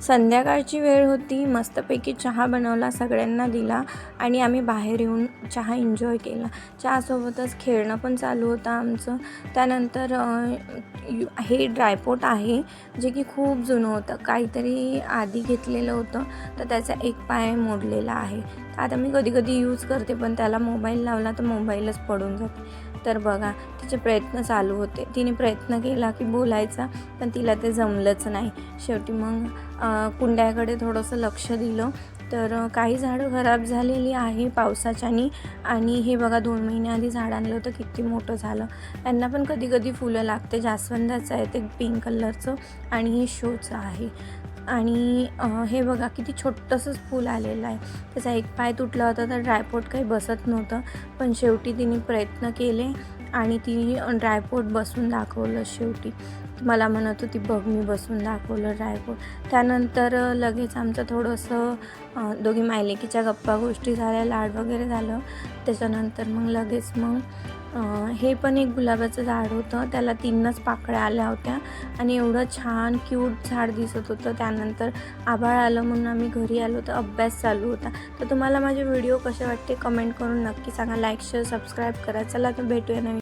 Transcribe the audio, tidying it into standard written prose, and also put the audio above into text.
संध्याकाळची वेळ होती, मस्तपैकी चहा बनवला, सगळ्यांना दिला आणि आम्ही बाहेर येऊन चहा एन्जॉय केला. चहासोबतच खेळणं पण चालू होतं आमचं. त्यानंतर हे ड्रायपोट आहे जे की खूप जुनं होतं, काहीतरी आधी घेतलेलं होतं, तर त्याचा एक पाय मोडलेला आहे. आता मी कधी कधी यूज करते, पण त्याला मोबाईल लावला तर मोबाईलच पडून जाते. तर बघा, तिचे प्रयत्न चालू होते. तिने प्रयत्न केला की बोलायचा, पण तिला ते जमलंच नाही. शेवटी मग कुंड्याकडे थोडंसं लक्ष दिलं, तर काही झाडं खराब झालेली आहे पावसाच्यानी. आणि हे बघा, 2 महिन्याआधी झाड आणलं होतं, किती मोठं झालं. यांना पण कधी कधी फुलं लागते. जास्वंदाचं आहे ते पिंक कलरचं, आणि हे शोचं आहे. आणि हे बघा, किती छोटंसंच फूल आलेलं आहे. त्याचा एक पाय तुटला होता, तर ड्रायपोट काही बसत नव्हतं, पण शेवटी तिने प्रयत्न केले आणि ती ड्रायपोट बसून दाखवलं. शेवटी मला म्हणत होती, बघ मी बसून दाखवलं ड्रायपोट. त्यानंतर लगेच आमचं थोडंसं दोघी मायलेकीच्या गप्पा गोष्टी झाल्या, लाड वगैरे झालं. त्याच्यानंतर मग लगेच हे पण एक गुलाबाचं झाड होतं, त्याला 3च पाकळ्या आल्या होत्या आणि एवढं छान क्यूट झाड दिसत होतं. त्यानंतर आभाळ आलं म्हणून आम्ही घरी आलो, तर अभ्यास चालू होता. तर तुम्हाला माझे व्हिडिओ कसे वाटते कमेंट करून नक्की सांगा. लाईक शेअर सबस्क्राईब करा. चला तर भेटूया नवीन